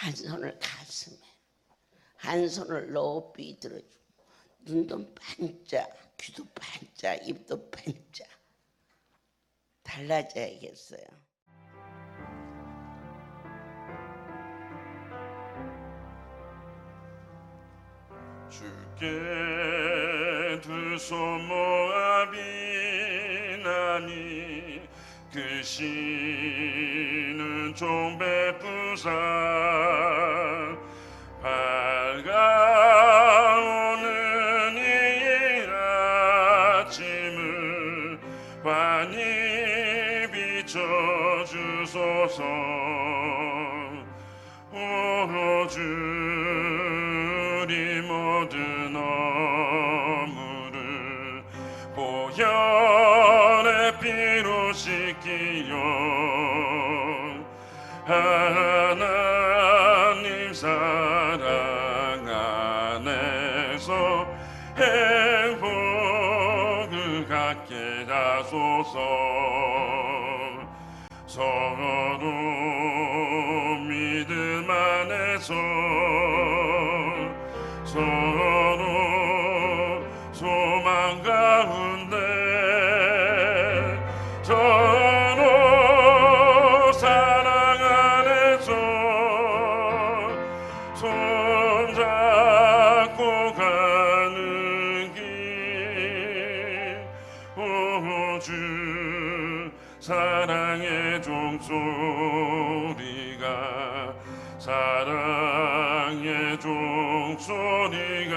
한 손을 가슴에, 한 손을 높이 들어주고 눈도 반짝, 귀도 반짝, 입도 반짝. 달라져야겠어요. 주께 두 손 모아 비나니 그 씨는 종 베푸사 밝아오는 이 아침을 환히 비춰주소서. 오 주님 모든 허물을 보혈의 피로 씻기려 하나님 사랑 안에서 행복을 갖게 하소서. 서로 믿음 안에서 서로 소망 가운데 서로 사랑 안에서 손잡고 가는 길. 오 주 사랑의 종소리가 사랑의 종소리가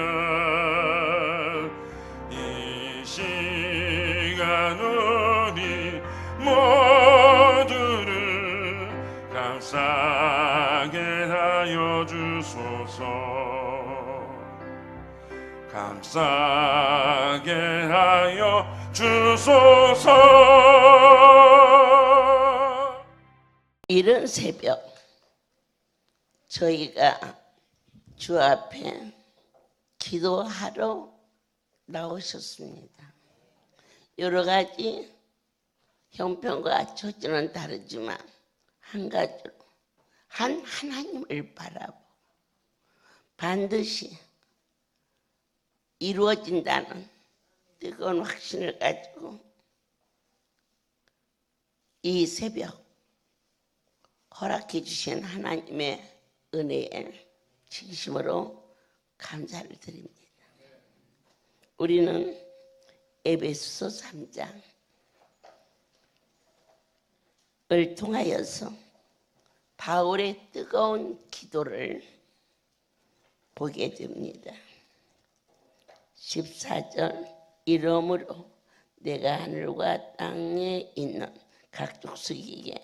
이 시간 우리 모두를 감싸게 하여 주소서. 감싸게 하여 주소서. 이른 새벽 저희가 주 앞에 기도하러 나오셨습니다. 여러 가지 형편과 처지는 다르지만 한 가지로 한 하나님을 바라보 반드시 이루어진다는 뜨거운 확신을 가지고 이 새벽 허락해 주신 하나님의 은혜에 진심으로 감사를 드립니다. 우리는 에베소서 3장을 통하여서 바울의 뜨거운 기도를 보게 됩니다. 14절 이러므로 내가 하늘과 땅에 있는 각 족속에게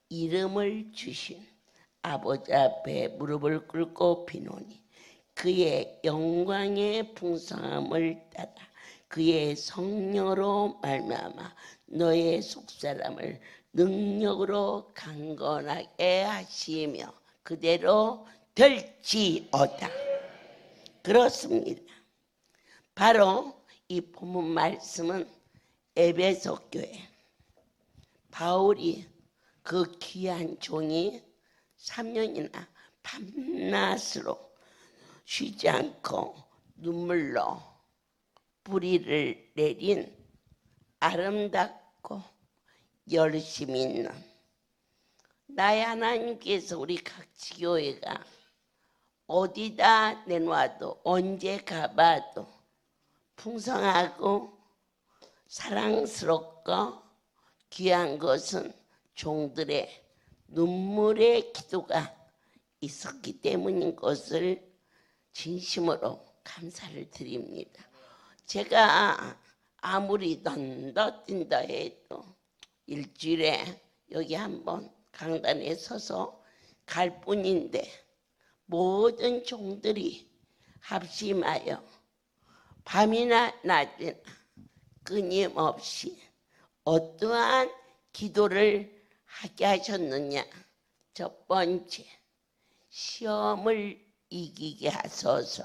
이름을 주신 아버지 앞에 무릎을 꿇고 비노니 그의 영광의 풍성함을 따라 그의 성령으로 말미암아 너의 속사람을 능력으로 강건하게 하시며 그대로 될지어다. 그렇습니다. 바로 이 본문 말씀은 에베소 교회 바울이 그 귀한 종이 3년이나 밤낮으로 쉬지 않고 눈물로 뿌리를 내린 아름답고 열심히 있는 나의 하나님께서 우리 각지교회가 어디다 내놔도 언제 가봐도 풍성하고 사랑스럽고 귀한 것은 종들의 눈물의 기도가 있었기 때문인 것을 진심으로 감사를 드립니다. 제가 아무리 넌더 뛴다 해도 일주일에 여기 한번 강단에 서서 갈 뿐인데 모든 종들이 합심하여 밤이나 낮이나 끊임없이 어떠한 기도를 하게 하셨느냐. 첫 번째, 시험을 이기게 하소서.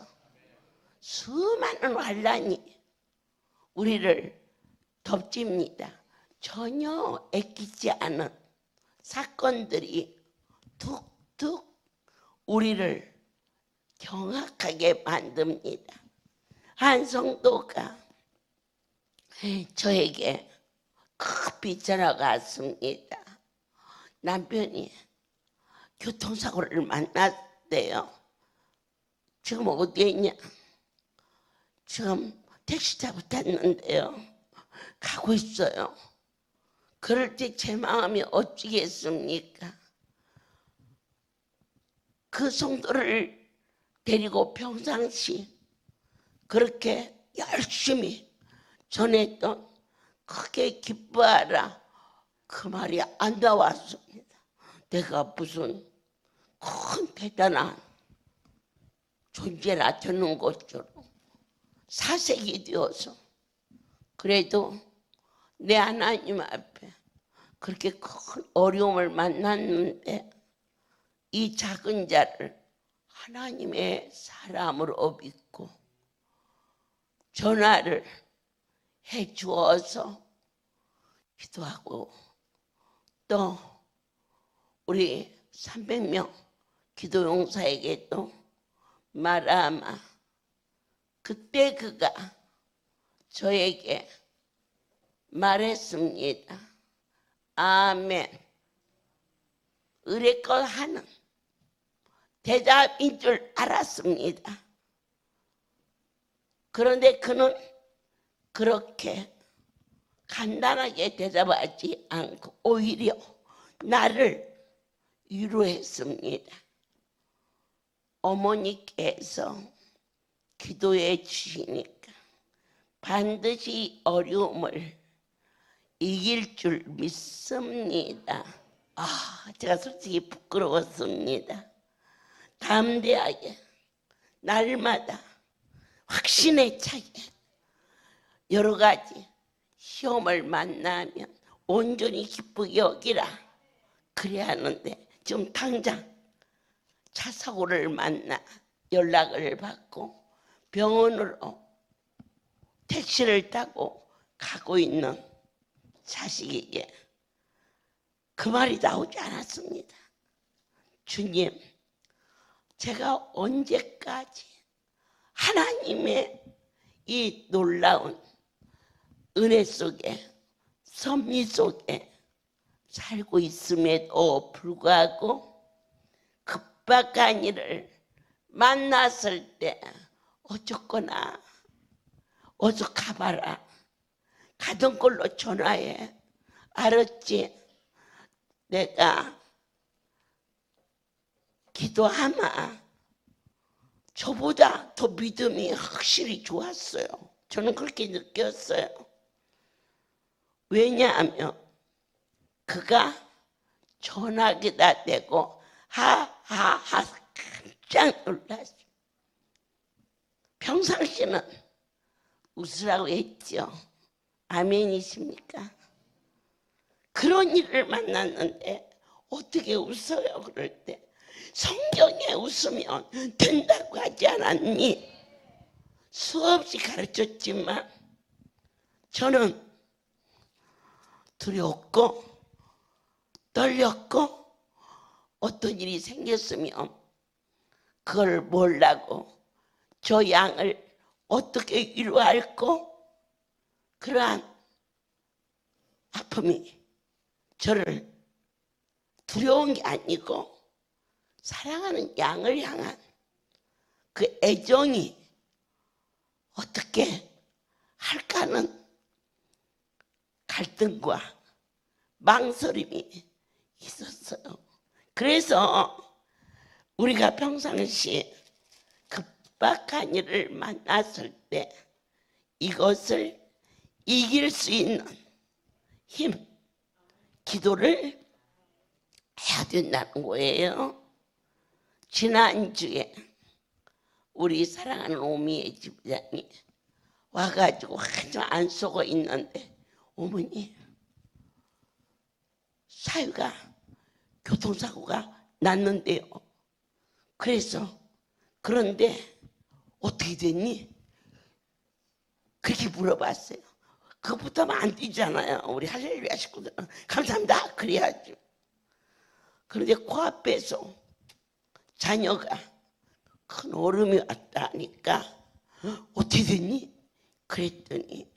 수많은 환난이 우리를 덮칩니다. 전혀 애끼지 않은 사건들이 툭툭 우리를 경악하게 만듭니다. 한 성도가 저에게 급히 전화가 왔습니다. 남편이 교통사고를 만났대요. 지금 어디에 있냐? 지금 택시 타고 탔는데요. 가고 있어요. 그럴 때 제 마음이 어찌겠습니까? 그 성도를 데리고 평상시 그렇게 열심히 전했던 크게 기뻐하라 그 말이 안 나왔습니다. 내가 무슨 큰 대단한 존재라 되는 것처럼 사색이 되어서 그래도 내 하나님 앞에 그렇게 큰 어려움을 만났는데 이 작은 자를 하나님의 사람으로 믿고 전화를 해 주어서 기도하고 또 우리 300명 기도용사에게도 말하마 그때 그가 저에게 말했습니다. 아멘. 의뢰껏 하는 대답인 줄 알았습니다. 그런데 그는 그렇게 간단하게 대답하지 않고 오히려 나를 위로했습니다. 어머니께서 기도해 주시니까 반드시 어려움을 이길 줄 믿습니다. 제가 솔직히 부끄러웠습니다. 담대하게 날마다 확신에 차게 여러 가지 시험을 만나면 온전히 기쁘게 여기라 그래야 하는데 지금 당장 차 사고를 만나 연락을 받고 병원으로 택시를 타고 가고 있는 자식에게 그 말이 나오지 않았습니다. 주님, 제가 언제까지 하나님의 이 놀라운 은혜 속에 섭리 속에 살고 있음에도 불구하고 급박한 일을 만났을 때 어쨌거나 어서 가봐라. 가던 걸로 전화해. 알았지? 내가 기도하마 저보다 더 믿음이 확실히 좋았어요. 저는 그렇게 느꼈어요. 왜냐하면 그가 전화기다 대고 하하하 깜짝 놀랐어요. 평상시는 웃으라고 했죠. 아멘이십니까? 그런 일을 만났는데 어떻게 웃어요? 그럴 때 성경에 웃으면 된다고 하지 않았니? 수없이 가르쳤지만 저는 두려웠고 떨렸고 어떤 일이 생겼으면 그걸 몰라고 저 양을 어떻게 위로할고 그러한 아픔이 저를 두려운 게 아니고 사랑하는 양을 향한 그 애정이 어떻게 할까 하는 갈등과 망설임이 있었어요. 그래서 우리가 평상시에 급박한 일을 만났을 때 이것을 이길 수 있는 힘, 기도를 해야 된다는 거예요. 지난주에 우리 사랑하는 오미의 집장이 와가지고 한참 안 쏘고 있는데 어머니 사유가 교통사고가 났는데요. 그래서 그런데 어떻게 됐니? 그렇게 물어봤어요. 그것부터 하면 안 되잖아요. 우리 할렐루야 식구들은 감사합니다 그래야죠. 그런데 코앞에서 자녀가 큰 어려움이 왔다 하니까 어떻게 됐니? 그랬더니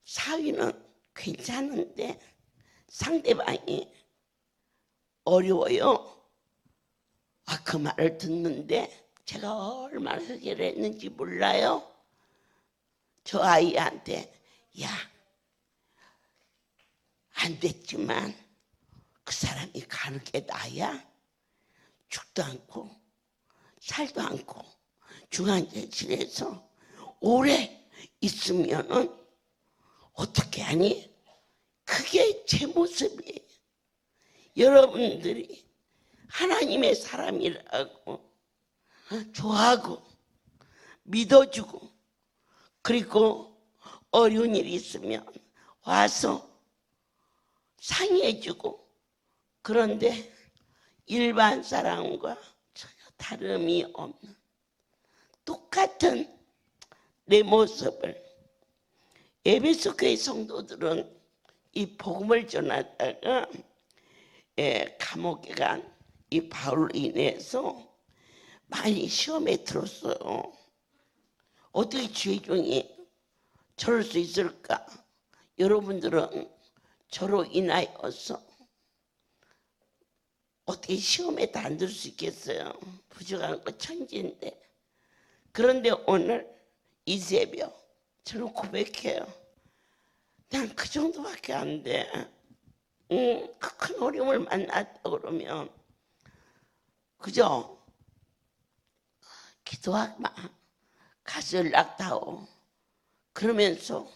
사위는 괜찮은데 상대방이 어려워요. 그 말을 듣는데 제가 얼마나 해결했는지 몰라요. 저 아이한테 야, 안 됐지만 그 사람이 가는 게 나야. 죽도 않고 살도 않고 중환자실에서 오래 있으면은 어떻게 하니? 그게 제 모습이에요. 여러분들이 하나님의 사람이라고 좋아하고 믿어주고 그리고 어려운 일이 있으면 와서 상의해주고 그런데 일반 사람과 전혀 다름이 없는 똑같은 내 모습을 에베소 교회 성도들은 이 복음을 전하다가 감옥에 간 이 바울로 인해서 많이 시험에 들었어요. 어떻게 죄종이 저럴 수 있을까? 여러분들은 저로 인하여서 어떻게 시험에 다 안 들 수 있겠어요? 부족한 거 천지인데. 그런데 오늘 이 새벽 저는 고백해요. 난 그 정도밖에 안 돼. 그 큰 어려움을 만났다 그러면 그저 기도하지 마. 가서 연락다오. 그러면서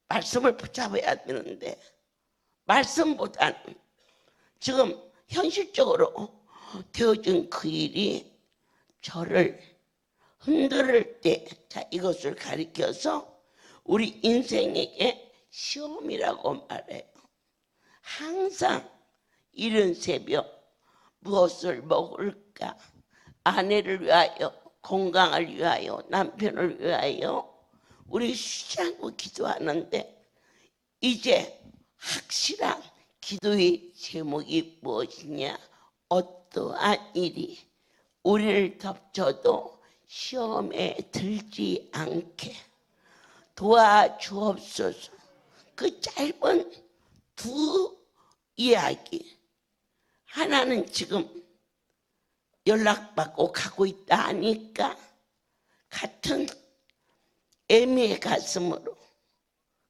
말씀을 붙잡아야 되는데 말씀보다는 지금 현실적으로 되어진 그 일이 저를 흔들 때, 자, 이것을 가리켜서 우리 인생에게 시험이라고 말해요. 항상 이른 새벽 무엇을 먹을까? 아내를 위하여, 건강을 위하여, 남편을 위하여 우리 쉬지 않고 기도하는데 이제 확실한 기도의 제목이 무엇이냐? 어떠한 일이 우리를 덮쳐도 시험에 들지 않게 도와주옵소서. 그 짧은 두 이야기, 하나는 지금 연락받고 가고 있다 하니까 같은 애미의 가슴으로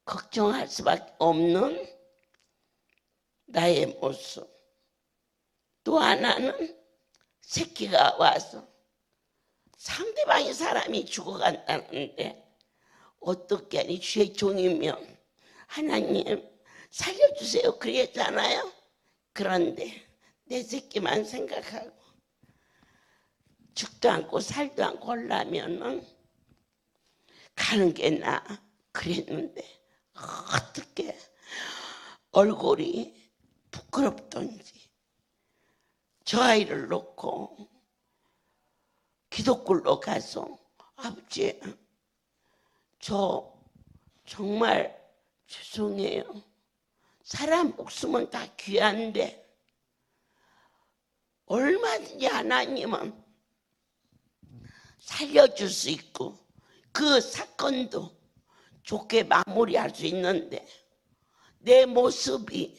걱정할 수밖에 없는 나의 모습. 또 하나는 새끼가 와서 상대방의 사람이 죽어간다는데 어떻게 하니? 주의 종이면 하나님 살려주세요 그랬잖아요. 그런데 내 새끼만 생각하고 죽도 않고 살도 않고 하려면은 가는 게 나아. 그랬는데 어떻게 얼굴이 부끄럽던지 저 아이를 놓고 기도굴로 가서 아버지 저 정말 죄송해요. 사람 목숨은 다 귀한데 얼마든지 하나님은 살려줄 수 있고 그 사건도 좋게 마무리할 수 있는데 내 모습이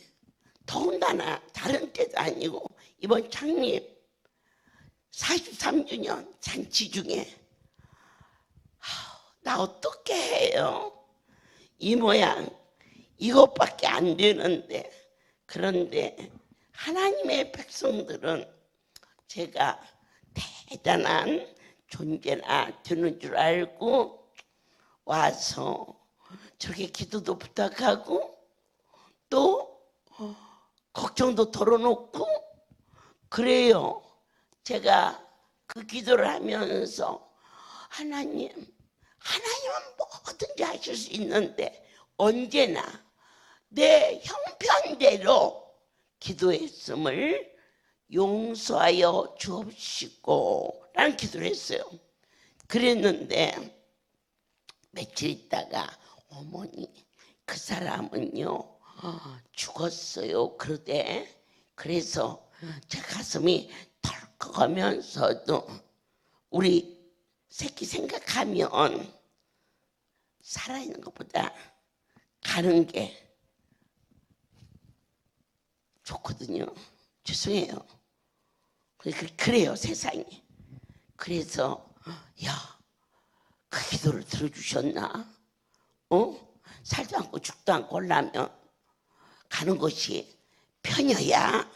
더군다나 다른 때도 아니고 이번 창립 43주년 잔치 중에 나 어떻게 해요? 이 모양 이것밖에 안 되는데. 그런데 하나님의 백성들은 제가 대단한 존재나 되는 줄 알고 와서 저렇게 기도도 부탁하고 또 걱정도 털어놓고 그래요. 제가 그 기도를 하면서 하나님은 뭐든지 하실 수 있는데 언제나 내 형편대로 기도했음을 용서하여 주옵시고 라는 기도를 했어요. 그랬는데 며칠 있다가 어머니 그 사람은요 죽었어요 그러대. 그래서 제 가슴이 가면서도 우리 새끼 생각하면 살아있는 것보다 가는 게 좋거든요. 죄송해요. 그래요, 세상이. 그래서 야, 그 기도를 들어주셨나? 살도 않고 죽도 않고 하려면 가는 것이 편여야.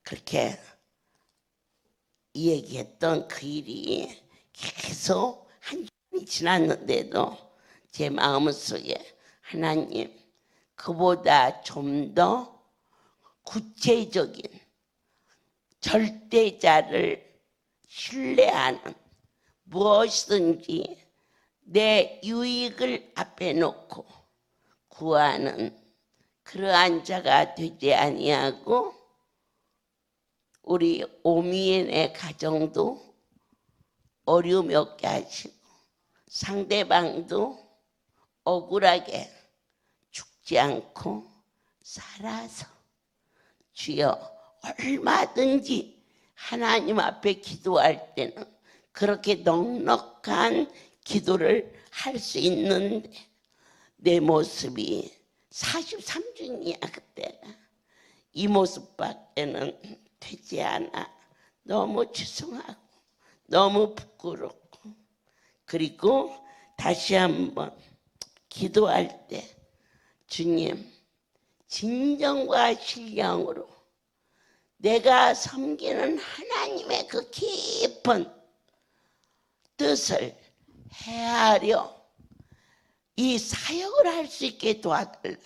그렇게 얘기했던 그 일이 계속 한 주간이 지났는데도 제 마음속에 하나님, 그보다 좀 더 구체적인 절대자를 신뢰하는, 무엇이든지 내 유익을 앞에 놓고 구하는 그러한 자가 되지 아니하고, 우리 오미엔의 가정도 어려움이 없게 하시고 상대방도 억울하게 죽지 않고 살아서 주여, 얼마든지 하나님 앞에 기도할 때는 그렇게 넉넉한 기도를 할 수 있는데 내 모습이 43중이야 그때가. 이 모습밖에는 되지 않아. 너무 죄송하고 너무 부끄럽고. 그리고 다시 한번 기도할 때 주님, 진정과 신령으로 내가 섬기는 하나님의 그 깊은 뜻을 헤아려 이 사역을 할 수 있게 도와달라.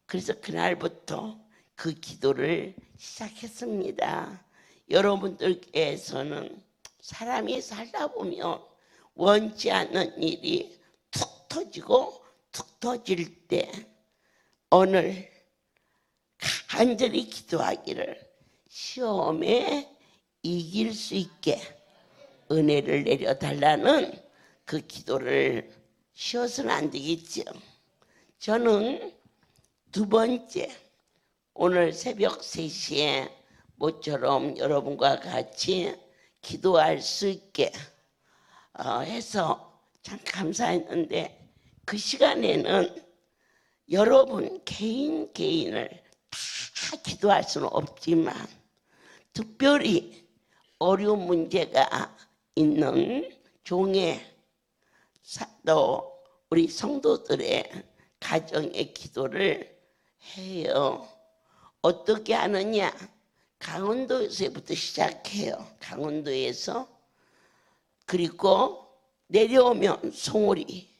그래서 그날부터 그 기도를 시작했습니다. 여러분들께서는 사람이 살다 보면 원치 않는 일이 툭 터지고 툭 터질 때 오늘 간절히 기도하기를 시험에 이길 수 있게 은혜를 내려달라는 그 기도를 쉬어서는 안 되겠죠. 저는 두 번째, 오늘 새벽 3시에 모처럼 여러분과 같이 기도할 수 있게 해서 참 감사했는데, 그 시간에는 여러분 개인을 다 기도할 수는 없지만 특별히 어려운 문제가 있는 종의 또 우리 성도들의 가정의 기도를 해요. 어떻게 하느냐? 강원도에서부터 시작해요. 강원도에서. 그리고 내려오면 송우리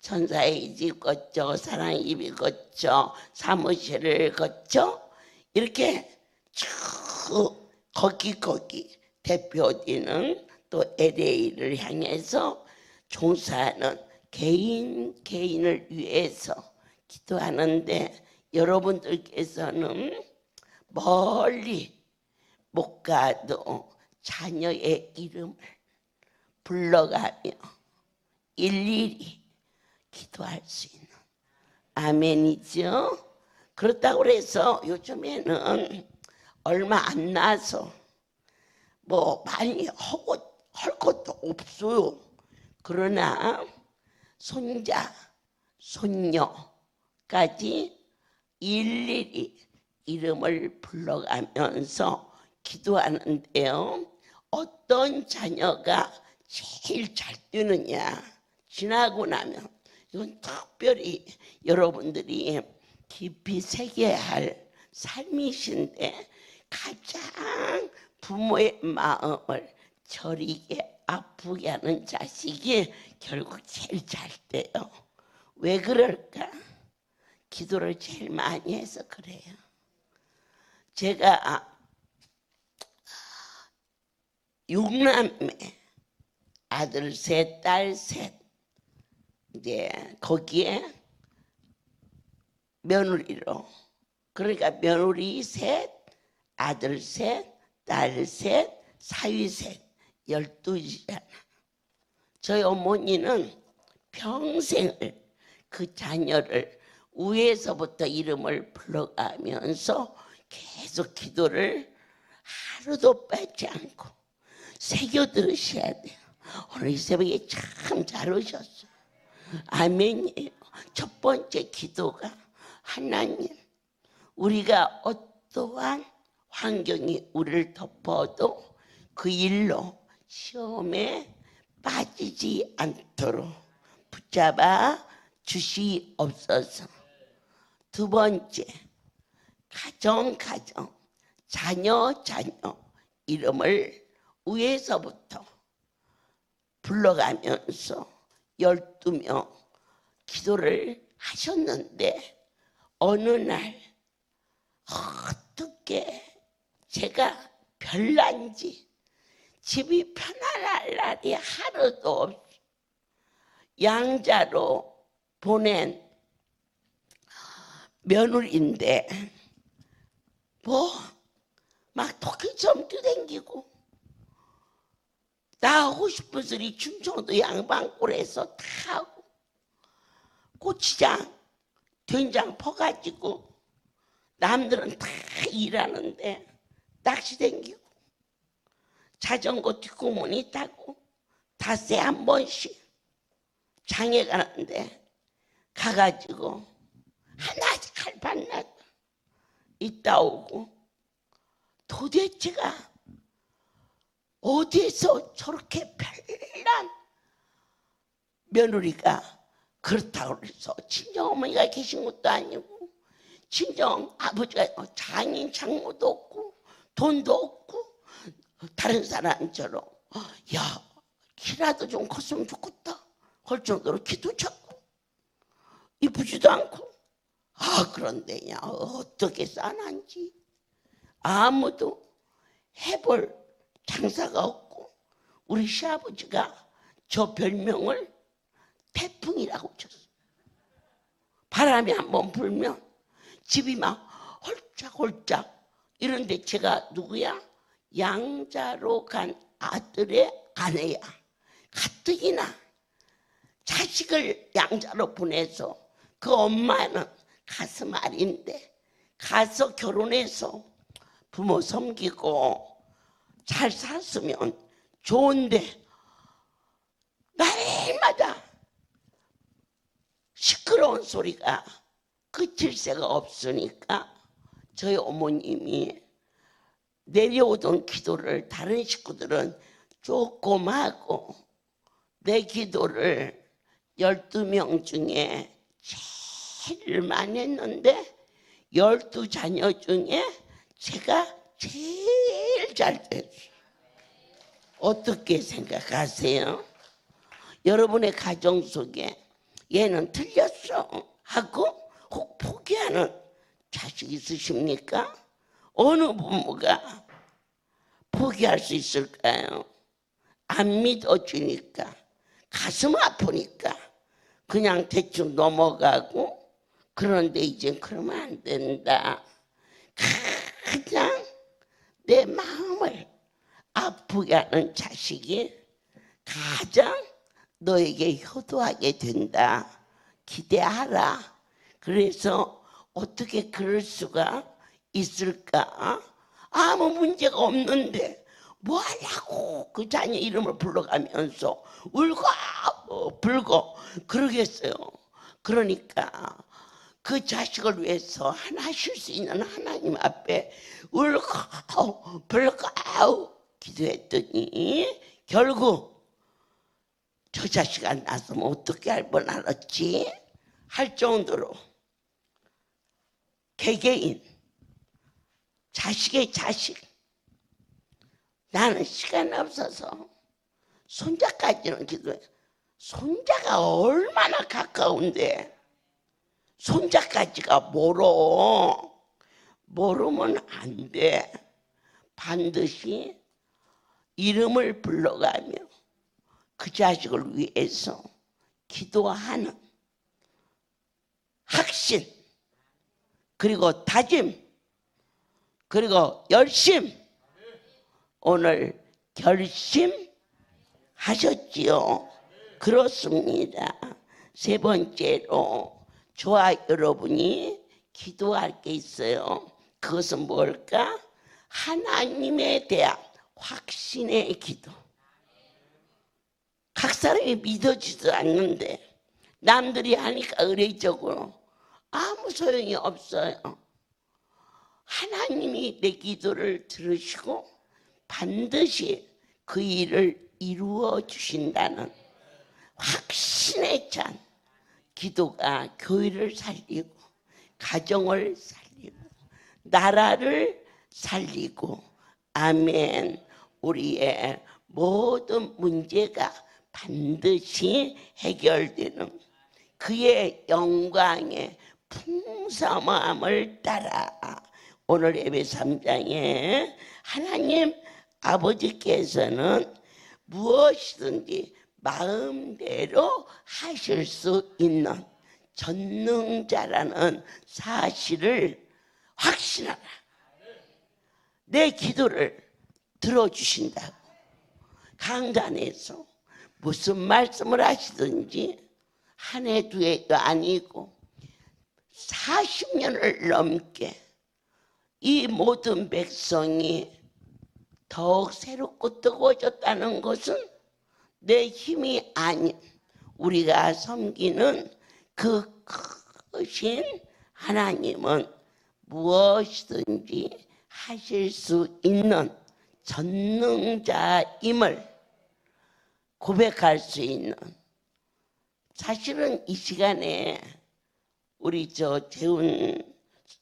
천사의 집 거쳐, 사랑의 집이 거쳐, 사무실을 거쳐, 이렇게 쭉 거기 대표되는 또 LA를 향해서 종사하는 개인을 위해서 기도하는데, 여러분들께서는 멀리 못 가도 자녀의 이름을 불러가며 일일이 기도할 수 있는, 아멘이죠. 그렇다고 해서 요즘에는 얼마 안 나서 뭐 많이 할 것도 없어요. 그러나 손자, 손녀까지 일일이 이름을 불러가면서 기도하는데요. 어떤 자녀가 제일 잘 뛰느냐, 지나고 나면 이건 특별히 여러분들이 깊이 새겨야 할 삶이신데, 가장 부모의 마음을 저리게 아프게 하는 자식이 결국 제일 잘 돼요. 왜 그럴까? 기도를 제일 많이 해서 그래요. 제가 6남매, 아들 셋, 딸 셋, 이제 거기에 며느리로, 그러니까 며느리 셋, 아들 셋, 딸 셋, 사위 셋, 12잖아. 저희 어머니는 평생을 그 자녀를 위에서부터 이름을 불러가면서 계속 기도를 하루도 빼지 않고 새겨 들으셔야 돼요. 오늘 이 새벽에 참 잘 오셨어요. 아멘이에요. 첫 번째 기도가 하나님, 우리가 어떠한 환경이 우리를 덮어도 그 일로 시험에 빠지지 않도록 붙잡아 주시옵소서. 두 번째, 가정, 자녀 이름을 위에서부터 불러가면서 12명 기도를 하셨는데 어느 날 어떻게 제가 별난지 집이 편안할 날이 하루도 없어. 양자로 보낸 며느리인데 막 토끼점도 댕기고 나하고 싶은 소리 충청도 양반골에서 다 하고 고추장 된장 퍼가지고 남들은 다 일하는데 낚시 댕기고 자전거 뒷구멍이 타고 닷새 한 번씩 장에 가는데 가가지고 하나씩 칼판나고 있다 오고 도대체가 어디에서 저렇게 별난 며느리가 그렇다고 해서 친정어머니가 계신 것도 아니고 친정 아버지가 장인 장모도 없고 돈도 없고 다른 사람처럼 야 키라도 좀 컸으면 좋겠다 할 정도로 키도 작고 이쁘지도 않고 그런데냐 어떻게 싸난지 아무도 해볼 장사가 없고 우리 시아버지가 저 별명을 태풍이라고 쳤어요. 바람이 한번 불면 집이 막 홀짝홀짝 이런데 제가 누구야? 양자로 간 아들의 아내야. 가뜩이나 자식을 양자로 보내서 그 엄마는 가슴 아린데 가서 결혼해서 부모 섬기고 잘 살았으면 좋은데 날마다 시끄러운 소리가 그칠 새가 없으니까 저희 어머님이 내려오던 기도를 다른 식구들은 조금 하고 내 기도를 12명 중에 제일 많이 했는데 12자녀 중에 제가 제일 잘 됐어요. 어떻게 생각하세요? 여러분의 가정 속에 얘는 틀렸어 하고 혹 포기하는 자식 있으십니까? 어느 부모가 포기할 수 있을까요? 안 믿어주니까 가슴 아프니까 그냥 대충 넘어가고 그런데 이제 그러면 안 된다. 가장 내 마음을 아프게 하는 자식이 가장 너에게 효도하게 된다. 기대하라. 그래서 어떻게 그럴 수가 있을까? 아무 문제가 없는데 뭐 하려고 그 자녀 이름을 불러가면서 울고 불고 그러겠어요. 그러니까 그 자식을 위해서 하나 하실 수 있는 하나님 앞에 울고 불고 기도했더니 결국 저 자식 안 낳았으면 어떻게 할 뻔 알았지? 할 정도로 개개인 자식의 자식 나는 시간 없어서 손자까지는 기도해. 손자가 얼마나 가까운데 손자까지가 모르면 안 돼. 반드시 이름을 불러가며 그 자식을 위해서 기도하는 확신 그리고 다짐 그리고 열심 오늘 결심하셨지요? 그렇습니다. 세 번째로 저와 여러분이 기도할 게 있어요. 그것은 뭘까? 하나님에 대한 확신의 기도. 각 사람이 믿어지도 않는데 남들이 하니까 의례적으로 아무 소용이 없어요. 하나님이 내 기도를 들으시고 반드시 그 일을 이루어 주신다는 확신에 찬 기도가 교회를 살리고 가정을 살리고 나라를 살리고 아멘. 우리의 모든 문제가 반드시 해결되는 그의 영광의 풍성함을 따라 오늘 예배 3장에 하나님 아버지께서는 무엇이든지 마음대로 하실 수 있는 전능자라는 사실을 확신하라. 내 기도를 들어주신다고. 강단에서 무슨 말씀을 하시든지 한 해 두 해도 아니고 40년을 넘게 이 모든 백성이 더욱 새롭고 뜨거워졌다는 것은 내 힘이 아닌 우리가 섬기는 그 크신 하나님은 무엇이든지 하실 수 있는 전능자임을 고백할 수 있는. 사실은 이 시간에 우리 재훈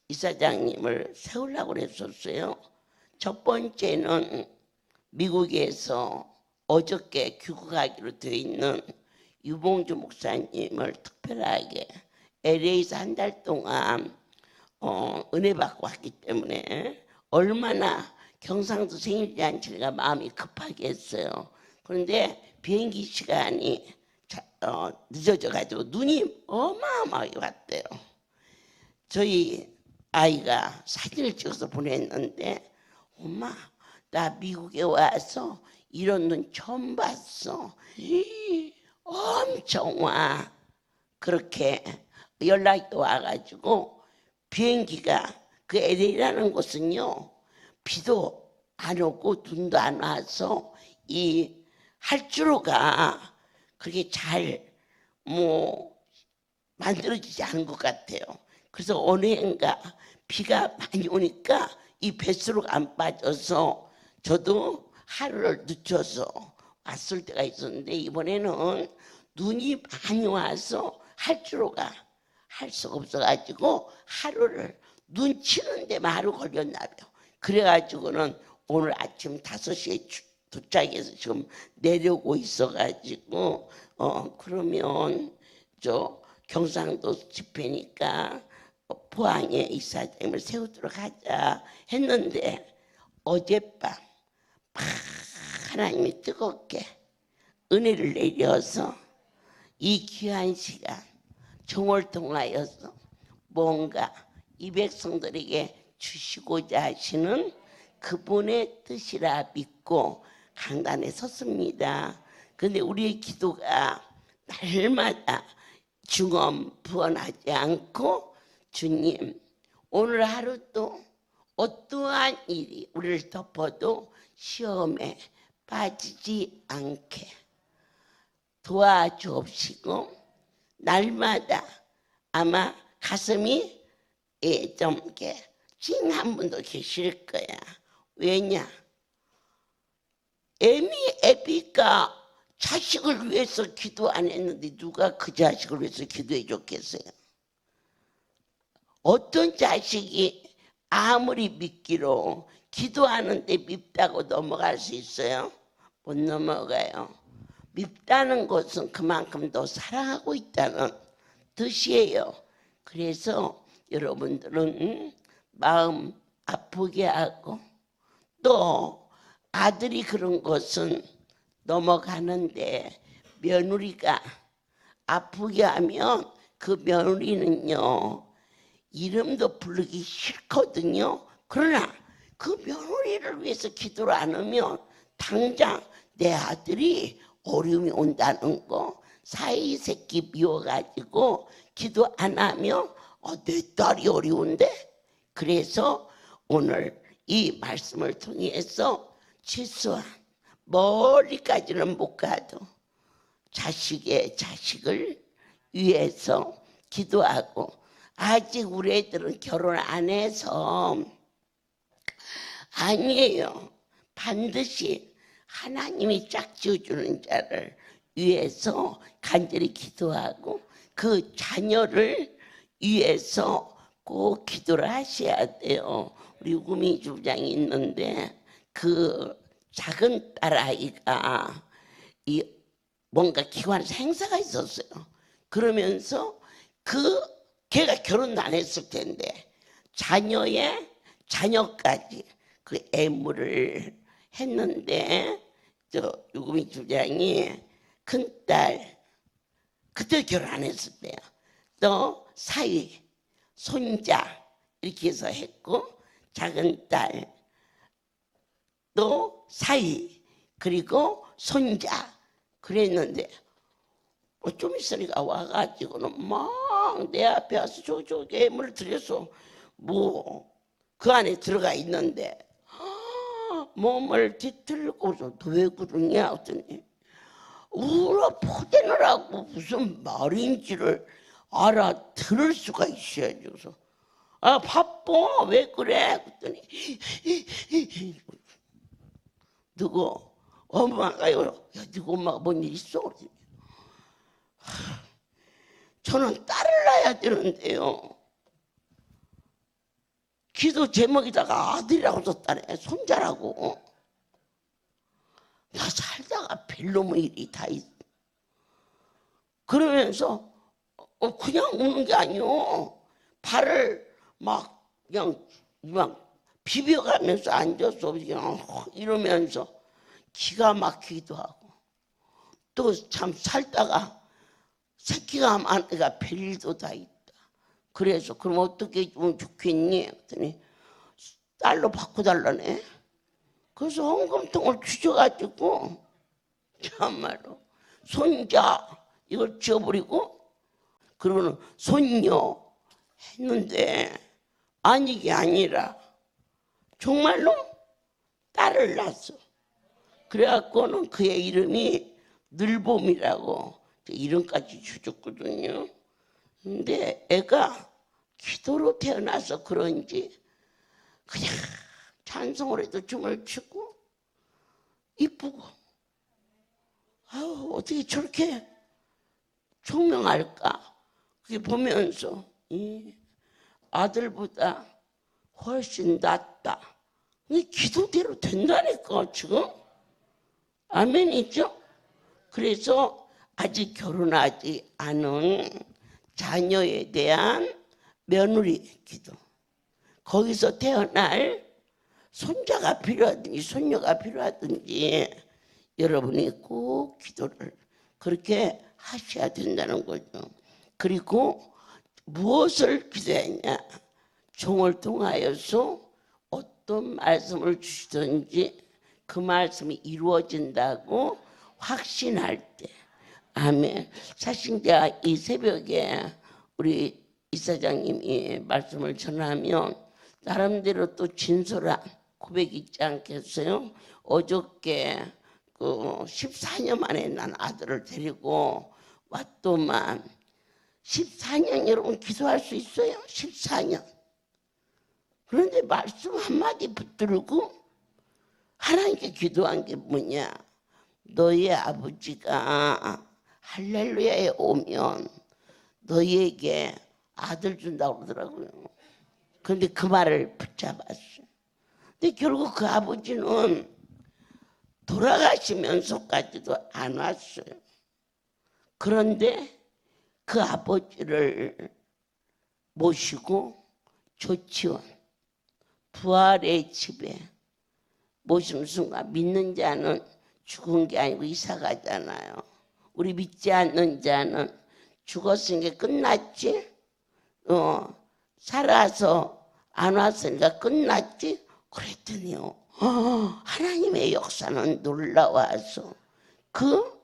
이사장님을 세우려고 그랬었어요. 첫 번째는 미국에서 어저께 귀국하기로 되어 있는 유봉주 목사님을 특별하게 LA에서 한 달 동안 은혜 받고 왔기 때문에 얼마나 경상도 생일잔치가 마음이 급하게 했어요. 그런데 비행기 시간이 늦어져가지고 눈이 어마어마하게 왔대요. 저희 아이가 사진을 찍어서 보냈는데 엄마 나 미국에 와서 이런 눈 처음 봤어. 엄청 와. 그렇게 연락이 와가지고 비행기가 그 LA라는 곳은요 비도 안 오고 눈도 안 와서 이 활주로가 그렇게 잘 만들어지지 않은 것 같아요. 그래서 어느 해인가 비가 많이 오니까 이 뱃수로가 안 빠져서 저도 하루를 늦춰서 왔을 때가 있었는데 이번에는 눈이 많이 와서 활주로가 할 수가 없어가지고 하루를 눈 치는 데만 하루 걸렸나 봐요. 그래가지고는 오늘 아침 5시에 도착해서 지금 내려오고 있어가지고 그러면 저 경상도 집회니까 포항에 이사장님을 세우도록 하자 했는데 어젯밤 하나님이 뜨겁게 은혜를 내려서 이 귀한 시간 정월 통하여서 뭔가 이 백성들에게 주시고자 하시는 그분의 뜻이라 믿고 강단에 섰습니다. 그런데 우리의 기도가 날마다 중언부언하지 않고 주님 오늘 하루도 어떠한 일이 우리를 덮어도 시험에 빠지지 않게 도와주옵시고 날마다 아마 가슴이 좀 이렇게 찡한 분도 계실 거야. 왜냐? 에비가 자식을 위해서 기도 안 했는데 누가 그 자식을 위해서 기도해 줬겠어요? 어떤 자식이 아무리 믿기로 기도하는데 밉다고 넘어갈 수 있어요? 못 넘어가요. 밉다는 것은 그만큼 더 사랑하고 있다는 뜻이에요. 그래서 여러분들은 마음 아프게 하고 또 아들이 그런 것은 넘어가는데 며느리가 아프게 하면 그 며느리는요 이름도 부르기 싫거든요. 그러나 그 며느리를 위해서 기도를 안 하면 당장 내 아들이 어려움이 온다는 거 사이새끼 미워가지고 기도 안 하면 내 딸이 어려운데. 그래서 오늘 이 말씀을 통해서 최소한 멀리까지는 못 가도 자식의 자식을 위해서 기도하고, 아직 우리 애들은 결혼 안 해서 아니에요. 반드시 하나님이 짝지어주는 자를 위해서 간절히 기도하고 그 자녀를 위해서 꼭 기도를 하셔야 돼요. 우리 우미 주장이 있는데 그 작은 딸아이가 이 뭔가 기관에서 행사가 있었어요. 그러면서 걔가 결혼도 안 했을 텐데 자녀의 자녀까지 그 애무를 했는데, 저 유금이 주장이 큰딸 그때 결혼 안 했을 때요. 또 사위, 손자 이렇게 해서 했고, 작은 딸, 또 사위, 그리고 손자 그랬는데 좀 있으니까 와가지고는 막 내 앞에 와서 저 애물을 들여서 뭐 그 안에 들어가 있는데 몸을 뒤틀고서 너 왜 그러냐 했더니 울어 퍼대느라고 무슨 말인지를 알아들을 수가 있어야지. 그래서 바빠 왜 그래 그랬더니 누구 엄마가요. 야 누구 엄마가 뭔 일 있어? 그랬더니 저는 딸을 낳아야 되는데요. 기도 제목에다가 아들이라고 썼다네. 손자라고. 나 살다가 별놈의 일이 다 있어. 그러면서 그냥 우는 게 아니오. 발을 막 그냥 비벼가면서 앉아서 그냥 이러면서 기가 막히기도 하고, 또 참 살다가 새끼가 많으니까 별일도 다 있다. 그래서 그럼 어떻게 해주면 좋겠니? 그랬더니 딸로 바꿔달라네. 그래서 헌금통을 주셔가지고 참말로 손자 이걸 지어버리고 그러고는 손녀 했는데, 아니게 아니라 정말로 딸을 낳았어. 그래갖고는 그의 이름이 늘봄이라고 이름까지 주셨거든요. 근데 애가 기도로 태어나서 그런지 그냥 찬송을 해도 춤을 추고 이쁘고, 아유 어떻게 저렇게 총명할까. 그게 보면서 아들보다 훨씬 낫다. 기도대로 된다니까 지금. 아멘이죠? 그래서 아직 결혼하지 않은 자녀에 대한 며느리 기도, 거기서 태어날 손자가 필요하든지 손녀가 필요하든지 여러분이 꼭 기도를 그렇게 하셔야 된다는 거죠. 그리고 무엇을 기도했냐? 종을 통하여서 어떤 말씀을 주시든지 그 말씀이 이루어진다고 확신할 때. 아멘. 사실 제가 이 새벽에 우리 이사장님이 말씀을 전하면 나름대로 또 진솔한 고백이 있지 않겠어요? 어저께 그 14년 만에 난 아들을 데리고 왔더만, 14년 여러분 기도할 수 있어요? 14년. 그런데 말씀 한마디 붙들고 하나님께 기도한 게 뭐냐? 너희 아버지가 할렐루야에 오면 너희에게 아들 준다고 그러더라고요. 그런데 그 말을 붙잡았어요. 근데 결국 그 아버지는 돌아가시면서까지도 안 왔어요. 그런데 그 아버지를 모시고 조치원 부활의 집에 모시는 순간 믿는 자는 죽은 게 아니고 이사 가잖아요. 우리 믿지 않는 자는 죽었으니까 끝났지? 살아서 안 왔으니까 끝났지? 그랬더니요, 하나님의 역사는 놀라워서 그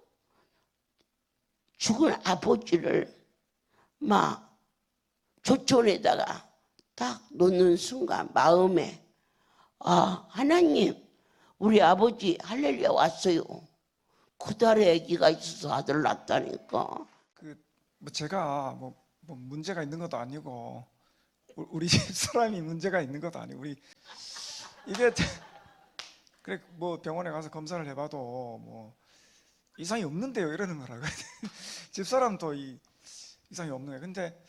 죽은 아버지를 막 조촌에다가 딱 놓는 순간 마음에 아, 하나님, 우리 아버지 할렐루야 왔어요. 그 달에 아기가 있어서 아들 낳았다니까. 뭐 제가 뭐 문제가 있는 것도 아니고 우리 집 사람이 문제가 있는 것도 아니고 우리 이게 그래 뭐 병원에 가서 검사를 해봐도 뭐 이상이 없는데요 이러는 거라고. 집 사람도 이상이 없는 거예요. 근데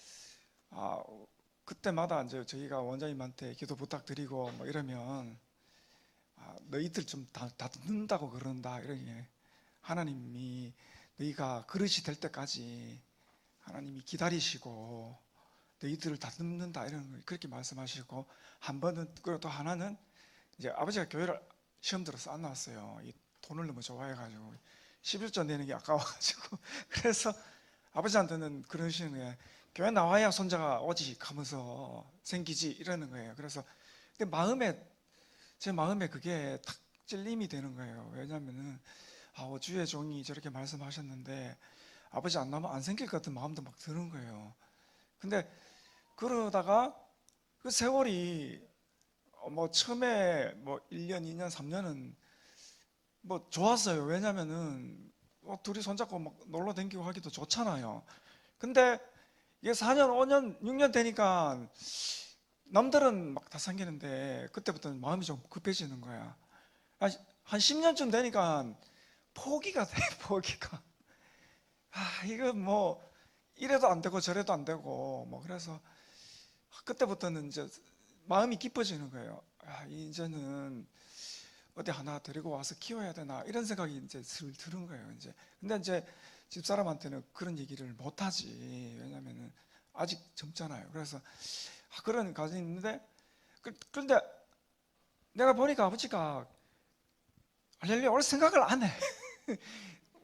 그때마다 이제 저희가 원장님한테 기도 부탁드리고 뭐 이러면 너희들 좀 다 듣는다고 그런다 이러게. 하나님이 너희가 그릇이 될 때까지 하나님이 기다리시고 너희들을 다 듣는다 이런 걸 그렇게 말씀하시고, 한 번은 그리고 또 하나는 이제 아버지가 교회를 시험 들어서 안 나왔어요. 이 돈을 너무 좋아해가지고 11조 내는 게 아까워가지고 그래서 아버지한테는 그러시는 거예요. 교회 나와야 손자가 오지 하면서 생기지 이러는 거예요. 그래서 근데 제 마음에 그게 탁 찔림이 되는 거예요. 왜냐하면은 주의 종이 저렇게 말씀하셨는데 아버지 안 나면 안 생길 것 같은 마음도 막 드는 거예요. 근데 그러다가 그 세월이 뭐 처음에 뭐 1년, 2년, 3년은 뭐 좋았어요. 왜냐면은 둘이 손잡고 막 놀러 다니고 하기도 좋잖아요. 근데 이게 4년, 5년, 6년 되니까 남들은 막 다 생기는데 그때부터는 마음이 좀 급해지는 거야. 한 10년쯤 되니까 포기가 돼, 포기가. 이거 뭐 이래도 안 되고 저래도 안 되고 뭐 그래서 그때부터는 이제 마음이 깊어지는 거예요. 이제는 어디 하나 데리고 와서 키워야 되나 이런 생각이 이제 슬 드는 거예요. 이제 근데 이제 집사람한테는 그런 얘기를 못 하지. 왜냐면은 아직 젊잖아요. 그래서 그런 가정이 있는데 그런데 내가 보니까 아버지가 할렐루야 올 생각을 안 해.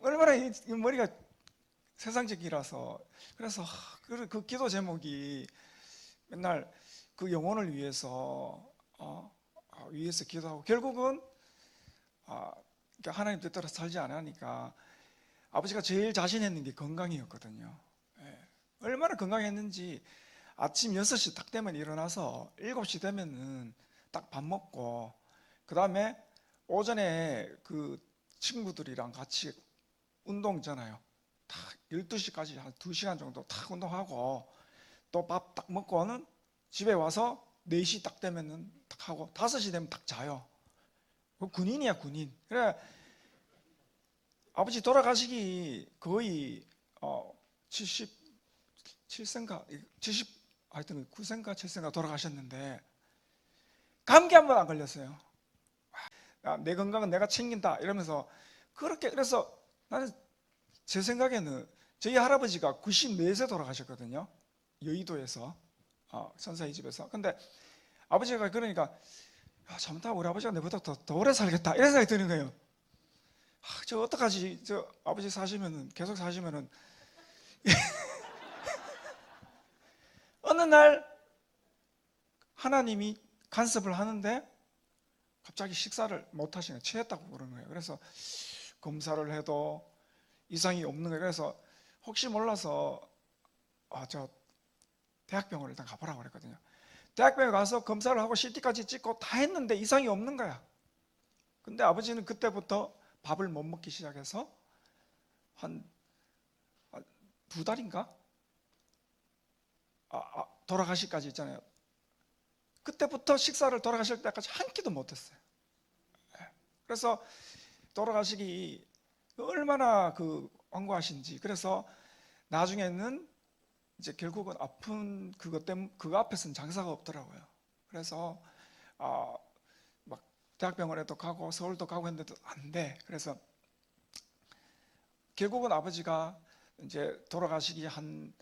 얼마나 이 머리가 세상적이라서. 그래서 그 기도 제목이 맨날 그 영혼을 위해서 기도하고 결국은 그러니까 하나님 뜻대로 살지 않으니까 아버지가 제일 자신있는 게 건강이었거든요. 얼마나 건강했는지 아침 6시 딱 되면 일어나서 7시 되면은 딱 밥 먹고 그 다음에 오전에 그 친구들이랑 같이 운동 있잖아요. 딱 12시까지 한 2시간 정도 딱 운동하고 또 밥 딱 먹고는 집에 와서 4시 딱 되면은 딱 하고 5시 되면 딱 자요. 군인이야, 군인. 그래 아버지 돌아가시기 거의 77세인가 70 하여튼 9세인가 7세인가 돌아가셨는데 감기 한 번 안 걸렸어요. 내 건강은 내가 챙긴다 이러면서 그렇게. 그래서 나는 제 생각에는 저희 할아버지가 94세 돌아가셨거든요. 여의도에서 선사의 집에서. 근데 아버지가 그러니까 잘못하면 우리 아버지가 내보다 더 오래 살겠다 이런 생각이 드는 거예요. 저 어떡하지? 저 아버지 사시면은 계속 사시면은 어느 날 하나님이 간섭을 하는데 갑자기 식사를 못 하시네. 취했다고 그러는 거예요. 그래서 검사를 해도 이상이 없는 거예요. 그래서 혹시 몰라서 저 대학병원을 일단 가보라고 그랬거든요. 대학병원에 가서 검사를 하고 CT까지 찍고 다 했는데 이상이 없는 거야. 근데 아버지는 그때부터 밥을 못 먹기 시작해서 한 2달인가? 돌아가시까지 있잖아요. 그때부터 식사를 돌아가실 때까지 한 끼도 못했어요. 그래서 돌아가시기 얼마나 완고하신지. 그래서 나중에는 이제 결국은 아픈 그것 때문에 그거 앞에서는 장사가 없더라고요. 그래서 막 대학병원에도 가고 서울도 가고 했는데도 안 돼. 그래서 결국은 아버지가 이제 돌아가시기 한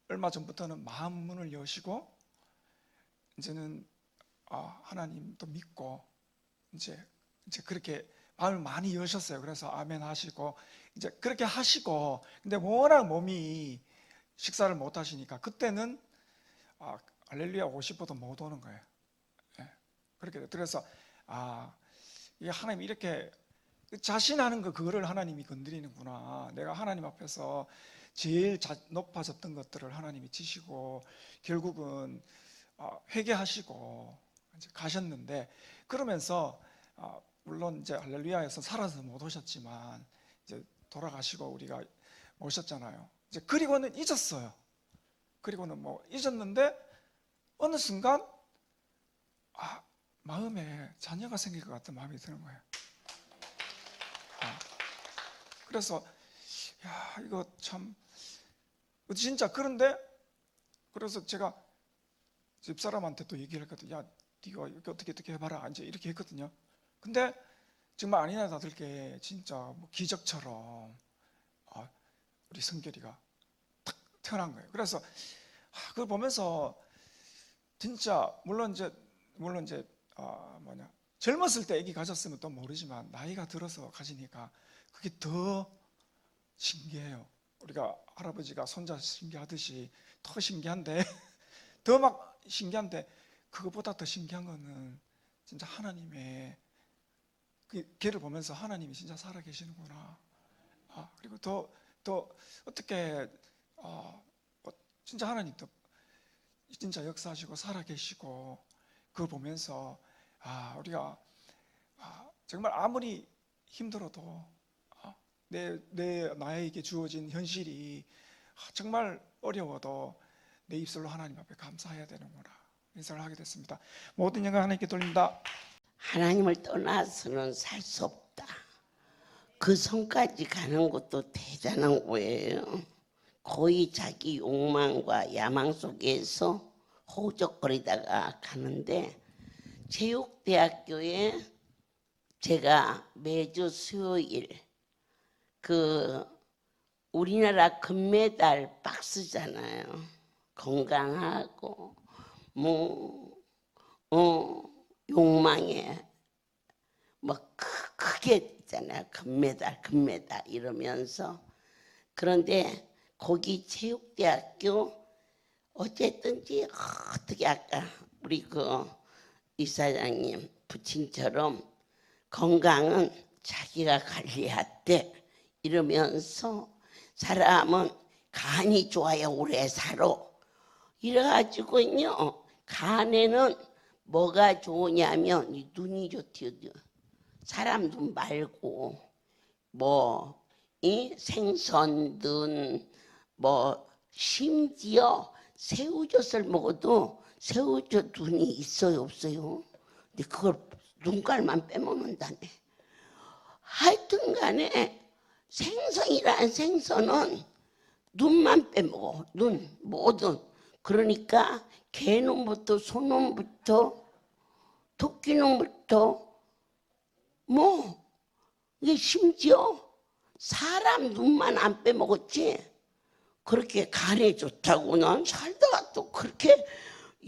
얼마 전부터는 마음 문을 여시고 이제는 하나님도 믿고 이제 그렇게 마음을 많이 여셨어요. 그래서 아멘 하시고 이제 그렇게 하시고, 근데 워낙 몸이 식사를 못 하시니까 그때는 할렐루야 오고 싶어도 못 오는 거예요. 그렇게. 그래서 이게 하나님이 이렇게 자신하는 그거를 하나님이 건드리는구나. 내가 하나님 앞에서 제일 높아졌던 것들을 하나님이 지시고 결국은 회개하시고 이제 가셨는데, 그러면서 물론 이제 할렐루야에서 살아서 못 오셨지만 이제 돌아가시고 우리가 오셨잖아요. 이제 그리고는 잊었어요. 그리고는 뭐 잊었는데 어느 순간 마음에 자녀가 생길 것 같은 마음이 드는 거예요. 그래서 야, 이거 참 진짜. 그런데 그래서 제가 집사람한테 또 얘기를 했거든요. 야, 네가 이렇게 어떻게 해봐라 이제 이렇게 했거든요. 근데 정말 아니나 다를게 진짜 뭐 기적처럼 우리 성결이가 탁 태어난 거예요. 그래서 그걸 보면서 진짜 물론 이제 젊었을 때 아기 가졌으면 또 모르지만 나이가 들어서 가지니까 그게 더 신기해요. 우리가 할아버지가 손자 신기하듯이 더 신기한데 더 막 신기한데 그것보다 더 신기한 거는 진짜 하나님의 그 걔를 보면서 하나님이 진짜 살아 계시는구나. 그리고 더 어떻게 진짜 하나님도 진짜 역사하시고 살아 계시고 그걸 보면서 우리가 정말 아무리 힘들어도 나에게 주어진 현실이 정말 어려워도 내 입술로 하나님 앞에 감사해야 되는구나 인사를 하게 됐습니다. 모든 영광 하나님께 돌립니다. 하나님을 떠나서는 살 수 없다. 그 성까지 가는 것도 대단한 거예요. 거의 자기 욕망과 야망 속에서 허우적거리다가 가는데 체육대학교에 제가 매주 수요일 그 우리나라 금메달 박스잖아요. 건강하고 욕망에 뭐 크게 있잖아요. 금메달 이러면서. 그런데 거기 체육대학교 어쨌든지 어떻게 아까 우리 그 이사장님 부친처럼 건강은 자기가 관리했대 이러면서 사람은 간이 좋아야 오래 살아. 이래가지고요 간에는 뭐가 좋으냐면 이 눈이 좋대요. 사람 눈 말고 이 생선든 심지어 새우젓을 먹어도 새우젓 눈이 있어요 없어요? 근데 그걸 눈깔만 빼먹는다네. 하여튼 간에 생선이란 생선은 눈만 빼먹어. 눈 뭐든. 그러니까 개눈부터 소눈부터 토끼눈부터 이게 심지어 사람 눈만 안 빼먹었지 그렇게 간에 좋다고 난 살다가 또 그렇게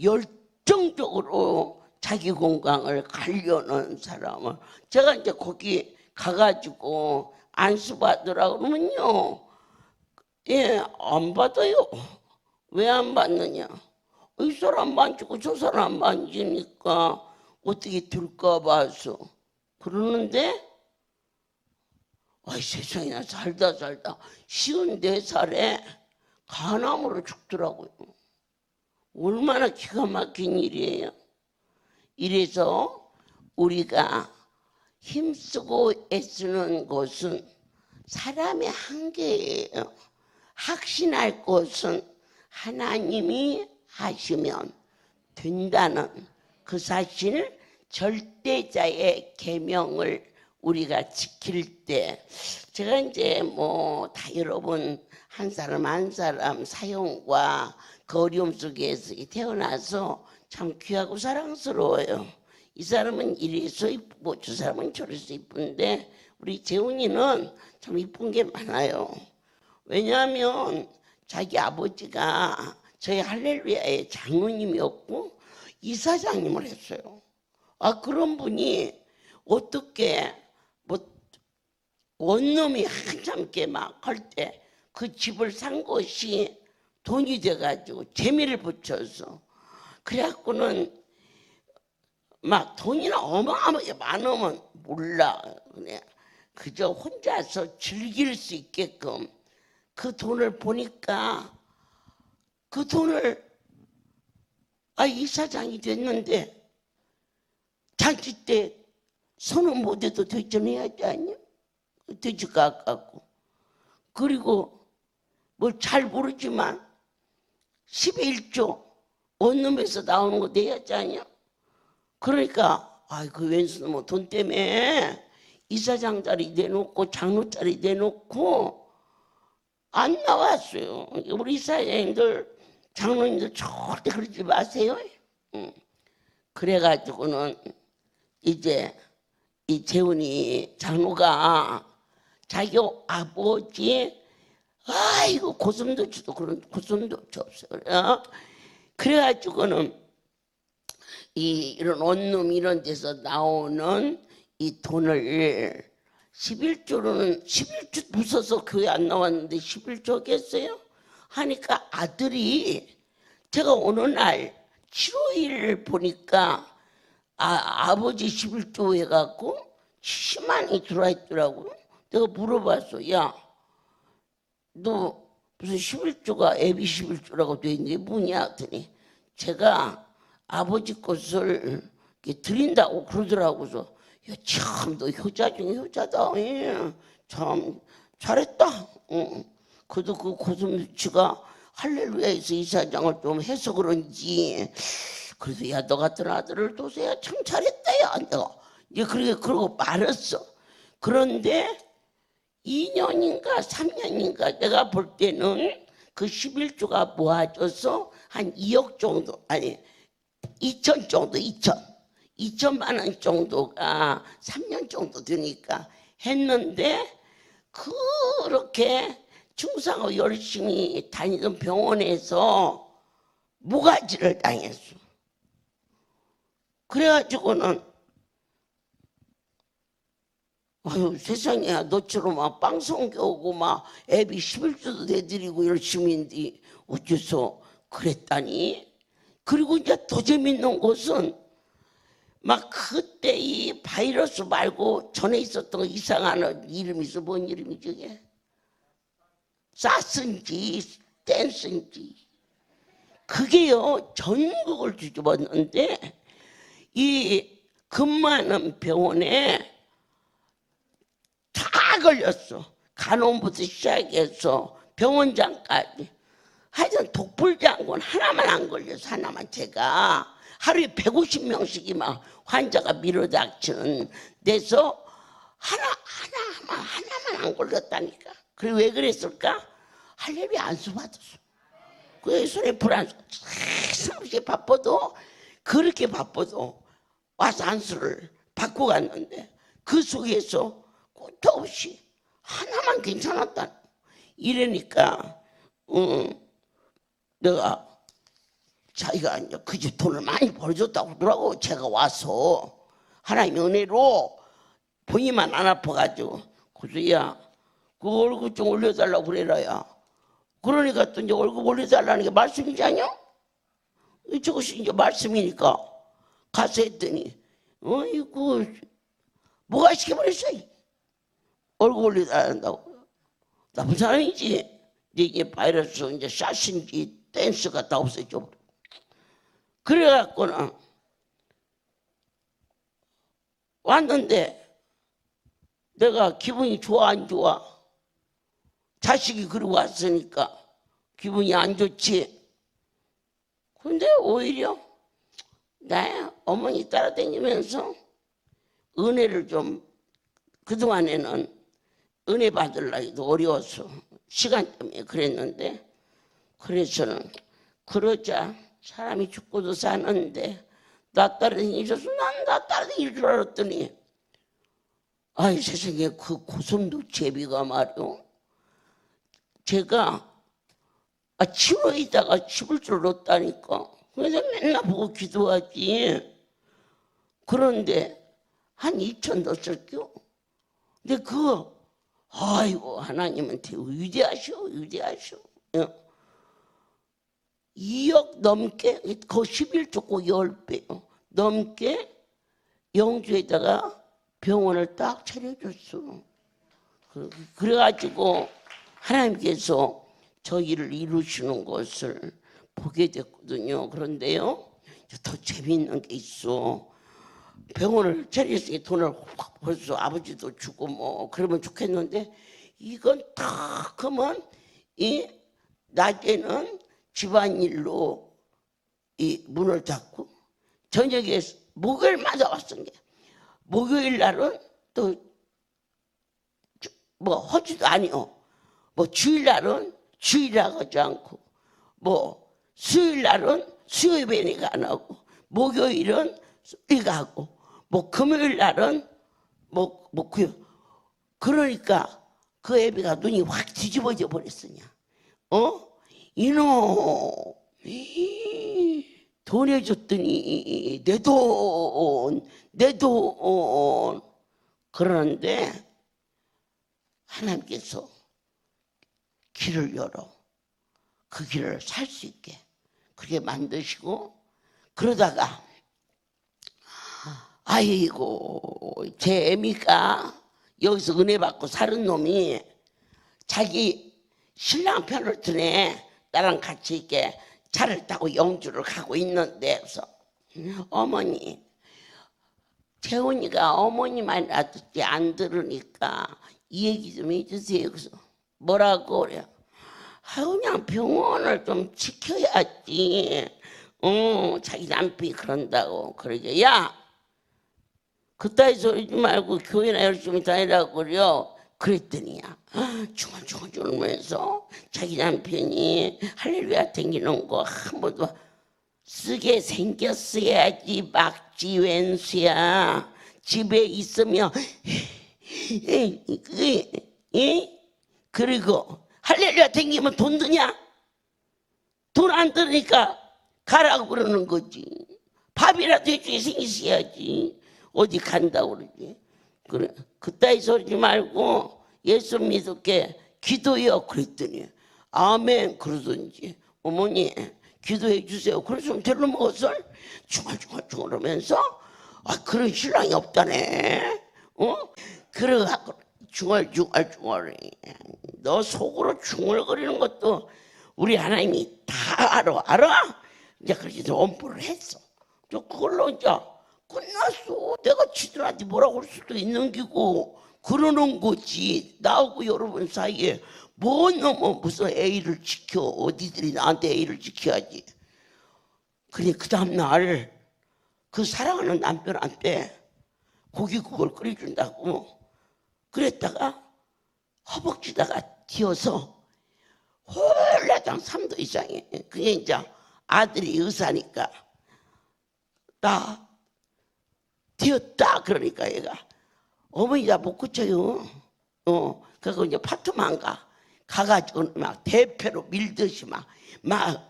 열정적으로 자기 건강을 가려는 사람을 제가 이제 거기 가가지고 안수 받으라 그러면요 안 받아요. 왜 안 받느냐? 이 사람 만지고 저 사람 만지니까 어떻게 들까 봐서 그러는데 세상에나 살다 54살에 간암으로 죽더라고요. 얼마나 기가 막힌 일이에요. 이래서 우리가 힘쓰고 애쓰는 것은 사람의 한계예요. 확신할 것은 하나님이 하시면 된다는 그 사실 절대자의 계명을 우리가 지킬 때 제가 이제 다 여러분 한 사람 사용과 그 어려움 속에서 태어나서 참 귀하고 사랑스러워요. 이 사람은 이래서 이쁘고 저 사람은 저래서 이쁜데 우리 재훈이는 참 이쁜 게 많아요. 왜냐하면 자기 아버지가 저희 할렐루야의 장로님이었고 이사장님을 했어요. 그런 분이 어떻게 원놈이 한참 이렇게 막 할 때 그 집을 산 것이 돈이 돼가지고 재미를 붙여서 그래갖고는 막 돈이나 어마어마하게 많으면 몰라 그냥 그저 혼자서 즐길 수 있게끔 그 돈을 보니까 그 돈을 이사장이 됐는데 잔치 때 선은 못해도 대전해야지 않냐? 돼지가 아깝고. 그리고 뭘 잘 모르지만 10의 1조 원룸에서 나오는 거 내야지 않냐? 그러니까 그 왼수는 돈 때문에 이사장 자리 내놓고 장로 자리 내놓고 안 나왔어요. 우리 이사장님들 장로님들 절대 그러지 마세요. 그래가지고는 이제 이 재훈이 장로가 자기 아버지 아이고 고슴도치도 그런 고슴도치 없어요. 그래가지고는 이런 원룸 이런 데서 나오는 이 돈을 11조로는 11조 무서워서 교회 안 나왔는데 11조겠어요? 하니까 아들이 제가 어느 날 7월 보니까 아버지 11조 해갖고 70만이 들어와 있더라고요. 내가 물어봤어. 야, 너 무슨 11조가 애비 11조라고 돼 있는데 뭐냐 했더니 제가 아버지 것을 드린다고 그러더라고. 그래서 야, 참 너 효자 중에 효자다. 참 잘했다. 그래도 그 고슴도치가 할렐루야에서 이사장을 좀 해서 그런지 그래서 야, 너 같은 아들을 둬서야 참 잘했다. 야, 내가 이제 그러고 말았어. 그런데 2년인가 3년인가 내가 볼 때는 그 11조가 모아져서 한 2억 정도, 아니 2천 정도, 2천만 원 정도가 3년 정도 되니까 했는데, 그렇게 충성하고 열심히 다니던 병원에서 모가지를 당했어. 그래가지고는 아유 세상에, 너처럼 막 빵송 겨우고 막 애비 11조도 내드리고 열심히인데 어째서 그랬다니. 그리고 이제 더 재밌는 것은 막 그때 이 바이러스 말고 전에 있었던 이상한 이름이 있어. 뭔 이름이 저게? 사스인지 댄스인지 그게요 전국을 뒤집었는데 이 근무하는 병원에 다 걸렸어. 간호부터 시작해서 병원장까지. 하여튼 독불장군 하나만 안 걸려서 하나만. 제가 하루에 150명씩이 막 환자가 밀어닥치는 데서 하나만 안 걸렸다니까. 그리고 왜 그랬을까? 할례비 안수 받았어. 그 손에 불안 상없이 바빠도, 그렇게 바빠도 와서 안수를 받고 갔는데 그 속에서 끝도 없이 하나만 괜찮았다. 이러니까 내가 자기가 이제 그 집 돈을 많이 벌어줬다고 하더라고. 제가 와서 하나님의 은혜로 본인만 안 아파가지고. 그래서 야, 그 월급 좀 올려달라고 그래라. 야, 그러니까 또 이제 월급 올려달라는 게 말씀이지 않냐? 저것이 이제 말씀이니까 가서 했더니 이거 뭐가 시켜버렸어. 월급 올려달라고. 나쁜 사람이지. 이게 바이러스 이제 샷인지 댄스가 다 없어져. 그래갖고는 왔는데 내가 기분이 좋아 안 좋아? 자식이 그러고 왔으니까 기분이 안 좋지. 근데 오히려 나의 어머니 따라다니면서 은혜를 좀, 그동안에는 은혜 받으려기도 어려웠어. 시간 때문에 그랬는데, 그래서는 그러자 사람이 죽고도 사는데 나 따라다니셔서 난 나 따라다닐 줄 알았더니 아이 세상에, 그 고슴도치 애비가 말이요, 제가 치료에다가 집을 줄 넣었다니까. 그래서 맨날 보고 기도하지. 그런데 한 2천 넣었을게요. 근데 아이고 하나님한테 위대하셔. 2억 넘게, 그 11조 고 10배 넘게 영주에다가 병원을 딱 차려줬어. 그래가지고 하나님께서 저희를 이루시는 것을 보게 됐거든요. 그런데요, 더 재미있는 게 있어. 병원을 차렸으니 돈을 확 벌써 아버지도 주고 뭐 그러면 좋겠는데 이건 다 그러면 이 낮에는 집안일로 이 문을 닫고 저녁에 목요일마다 왔은 게 목요일 날은 또 뭐 허지도 아니요. 뭐 주일 날은 주일이라고 하지 않고 뭐 수요일 날은 수요예배니까 안 하고 목요일은 우리가 하고 뭐 금요일 날은 뭐 그러니까 그 애비가 눈이 확 뒤집어져 버렸으냐. 이놈 돈 해줬더니 내 돈 그러는데 하나님께서 길을 열어 그 길을 살 수 있게 그렇게 만드시고 그러다가 아이고 제 애미가 여기서 은혜 받고 사는 놈이 자기 신랑 편을 드네 나랑 같이 이렇게 차를 타고 영주를 가고 있는데 그래서 어머니 재훈이가 어머니 말이라도 안 들으니까 이 얘기 좀 해주세요. 그래서 뭐라고 그래? 그냥 병원을 좀 지켜야지. 자기 남편이 그런다고. 그러게 야 그따위 소리 지 말고 교회나 열심히 다니라고 그래요. 그랬더니야 중얼중얼 졸면서 자기 남편이 할렐루야 댕기는 거 한 번도 쓰게 생겼어야지 막지 웬수야. 집에 있으면 그리고 할렐루야 댕기면 돈 드냐? 돈 안 드니까 가라고 그러는 거지. 밥이라도 해주게 생기셔야지. 어디 간다고 그러지. 그래 그따위 소리지 말고 예수 믿을게 기도해요. 그랬더니 아멘 그러던지 어머니 기도해 주세요. 그래서 별로 먹었을 중얼중얼 하면서 그런 신랑이 없다네. 그래갖고 중얼 너 속으로 중얼거리는 것도 우리 하나님이 다 알아? 이제 그래서 엄포를 했어. 그걸로 이제 끝났어. 내가 지들한테 뭐라고 할 수도 있는 기고 그러는 거지. 나하고 여러분 사이에 뭐 너무 무슨 A를 지켜. 어디들이 나한테 A를 지켜야지. 그래 그 다음날 그 사랑하는 남편한테 고기국을 끓여준다고 그랬다가 허벅지다가 튀어서 홀라당 3도 이상해. 그게 이제 아들이 의사니까 나 튀었다 그러니까 얘가 어머니가 못 고쳐요. 그래서 이제 파트만 가가지고 막 대패로 밀듯이 막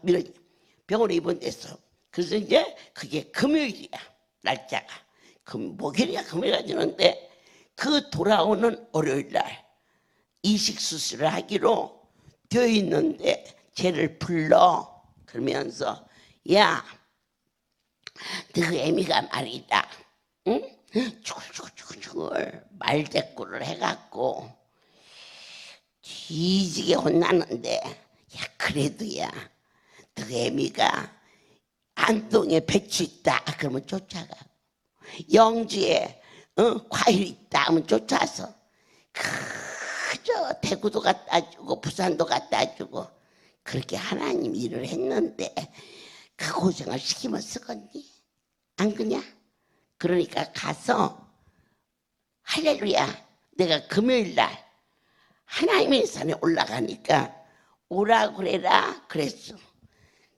밀어 병원에 입원됐어. 그래서 이제 그게 금요일이야 날짜가. 목요일이야 금요일가 지는데 그 돌아오는 월요일날 이식 수술을 하기로 되어 있는데 쟤를 불러. 그러면서 야, 너 애미가 말이다. 응? 죽을 말대꾸를 해갖고 뒤지게 혼나는데 야 그래도야 너 애미가 안동에 배추 있다 그러면 쫓아가. 영주에 과일 있다 하면 쫓아서 그저 대구도 갖다 주고 부산도 갖다 주고 그렇게 하나님 일을 했는데 그 고생을 시키면 쓰겠니? 안 그냐? 그러니까 가서 할렐루야 내가 금요일날 하나님의 산에 올라가니까 오라 그래라 그랬어.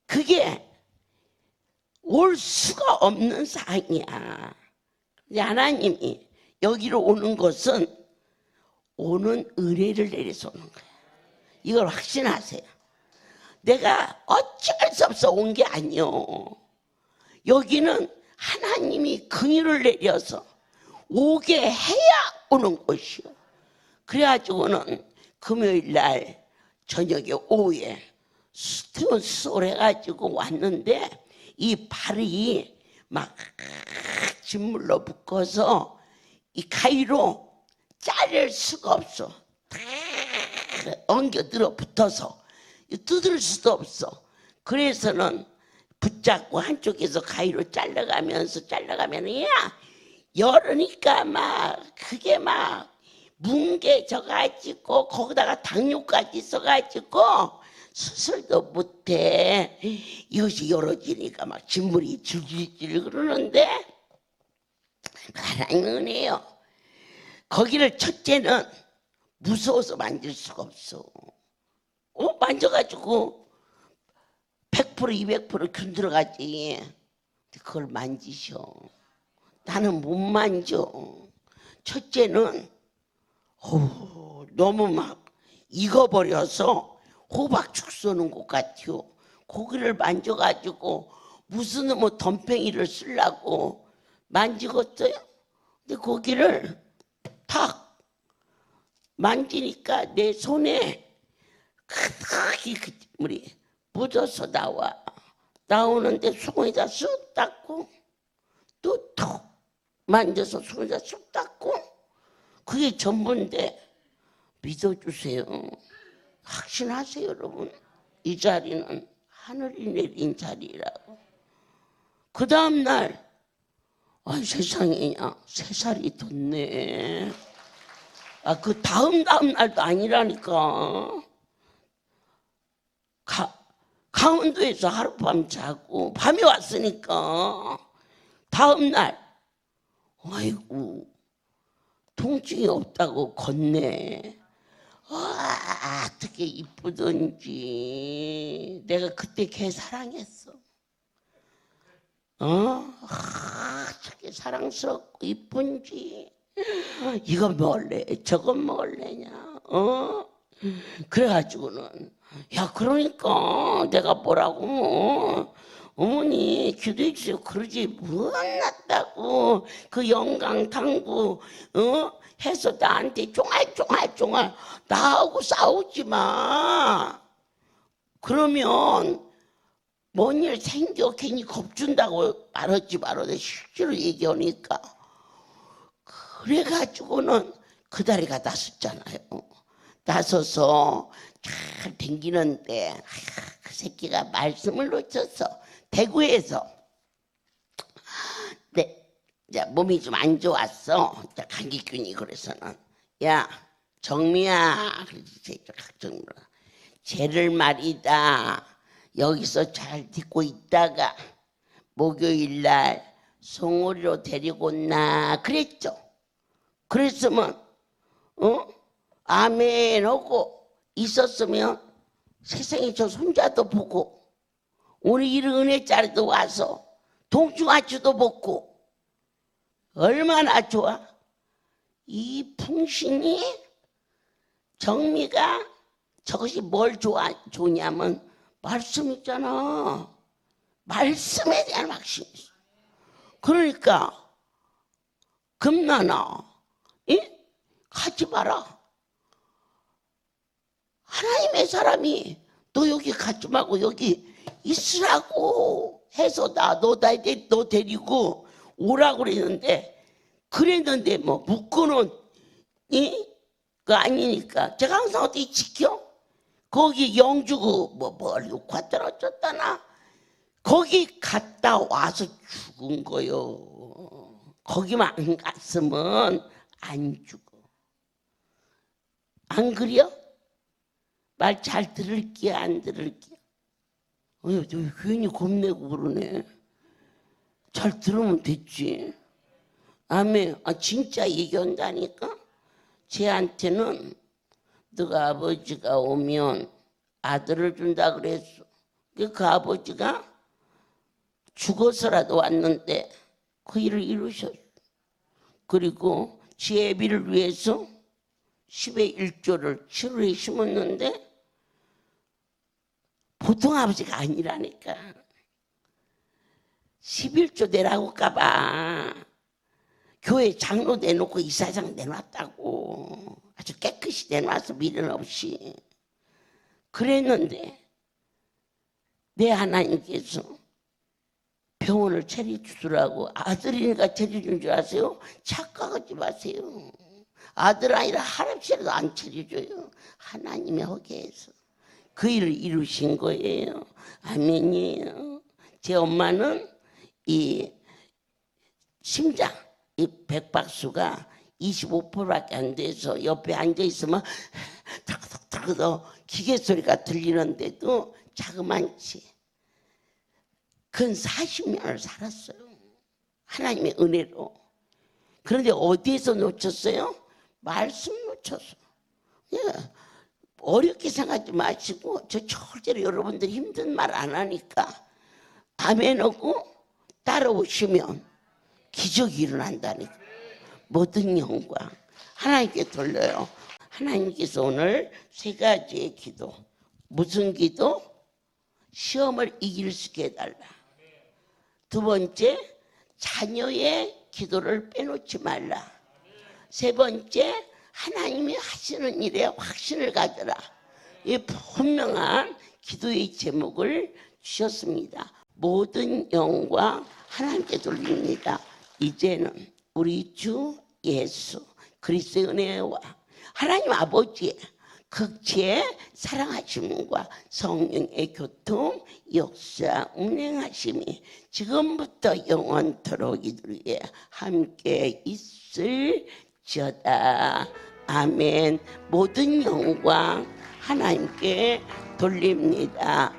그게 올 수가 없는 상황이야. 하나님이 여기로 오는 것은 오는 은혜를 내려서 오는 거야. 이걸 확신하세요. 내가 어쩔 수 없어 온 게 아니요. 여기는 하나님이 긍휼을 내려서 오게 해야 오는 곳이요. 그래가지고는 금요일날 저녁에 오후에 스티븐 수술 해가지고 왔는데 이 발이 막 진물로 묶어서 이 가위로 자를 수가 없어. 엉겨 들어붙어서 뜯을 수도 없어. 그래서는 붙잡고 한쪽에서 가위로 잘라가면 야 열으니까 막 그게 막 뭉개져가지고 거기다가 당뇨까지 있어가지고 수술도 못해. 이것이 열어지니까 막 진물이 줄줄줄 그러는데 하나님 은혜요. 거기를 첫째는 무서워서 만질 수가 없어. 만져가지고 100% 200% 균들어가지. 그걸 만지셔. 나는 못 만져. 첫째는 너무 막 익어버려서 호박죽 쏘는 것 같아요. 고기를 만져가지고 무슨 뭐 덤팽이를 쓰려고 만지겠어요? 근데 고기를 탁 만지니까 내 손에 크게 그 물이 묻어서 나오는데 손에다 쑥 닦고 또 톡 만져서 손에다 쑥 닦고 그게 전부인데 믿어주세요. 확신하세요 여러분. 이 자리는 하늘이 내린 자리라고. 그 다음날 세상에냐 3살이 돋네. 그 다음 날도 아니라니까. 강원도에서 하룻밤 자고 밤에 왔으니까 다음날 아이고 통증이 없다고 걷네. 어떻게 이쁘던지. 내가 그때 걔 사랑했어. 어떻게 사랑스럽고 이쁜지. 이건 먹을래 저건 먹을래냐. 그래가지고는 그러니까 내가 뭐라고 어머니 기도해 주세요 그러지 뭐 났다고 그 영강탕구 해서 나한테 쫑알쫑알 나하고 싸우지 마. 그러면 뭔 일 생겨 괜히 겁준다고 말하지 말아도 실제로 얘기하니까. 그래가지고는 그 다리가 나섰잖아요. 나서서 잘 댕기는데 그 새끼가 말씀을 놓쳤어. 대구에서 몸이 좀 안 좋았어. 감기균이. 그래서는 야 정미야 그러지. 쟤를 말이다 여기서 잘 듣고 있다가 목요일날 송오리로 데리고 온나 그랬죠. 그랬으면 아멘 하고 있었으면 세상에 저 손자도 보고 오늘 이런 은혜자리도 와서 동중아추도 먹고 얼마나 좋아. 이 풍신이 정미가 저것이 뭘 좋냐면 말씀 있잖아. 말씀에 대한 확신이 있어. 그러니까 금나나 가지 마라. 하나님의 사람이 너 여기 가지 말고 여기 있으라고 해서 너 데리고 오라고 그랬는데 뭐 묶어놓은 거 아니니까 제가 항상 어디 지켜? 거기 영주고 뭘 욕하더라 어쩌다나 거기 갔다 와서 죽은 거요. 거기만 안 갔으면 안 죽어. 안 그래요? 말 잘 들을게 안 들을게? 너 괜히 겁내고 그러네. 잘 들으면 됐지. 아멘. 진짜 얘기한다니까. 쟤한테는 너가 아버지가 오면 아들을 준다 그랬어. 그 아버지가 죽어서라도 왔는데 그 일을 이루셨어. 그리고 지 애비를 위해서 10의 1조를 7월에 심었는데 보통 아버지가 아니라니까. 11조 내라고 까봐 교회 장로 내놓고 이사장 내놨다고. 아주 깨끗이 내놔서 미련 없이. 그랬는데 내 하나님께서 병원을 차려주더라고. 아들이니까 차려준 줄 아세요? 착각하지 마세요. 아들 아니라 할아버지라도 안 차려줘요. 하나님이 허계해서 그 일을 이루신 거예요. 아멘이에요. 제 엄마는 이 심장 이 백박수가 25%밖에 안 돼서 옆에 앉아 있으면 탁탁탁 기계 소리가 들리는데도 자그만치 근 40년을 살았어요. 하나님의 은혜로. 그런데 어디에서 놓쳤어요? 말씀 놓쳤어. 예. 어렵게 생각하지 마시고 저 절대로 여러분들이 힘든 말 안 하니까 아멘하고 따라오시면 기적이 일어난다니까. 모든 영광 하나님께 돌려요. 하나님께서 오늘 세 가지의 기도. 무슨 기도? 시험을 이길 수 있게 해달라. 두 번째, 자녀의 기도를 빼놓지 말라. 세 번째, 하나님이 하시는 일에 확신을 가져라. 이 분명한 기도의 제목을 주셨습니다. 모든 영광 하나님께 돌립니다. 이제는 우리 주 예수 그리스도의 은혜와 하나님 아버지의 극치의 사랑하심과 성령의 교통 역사 운행하심이 지금부터 영원토록 이들에게 함께 있을지어다. 아멘. 모든 영광 하나님께 돌립니다.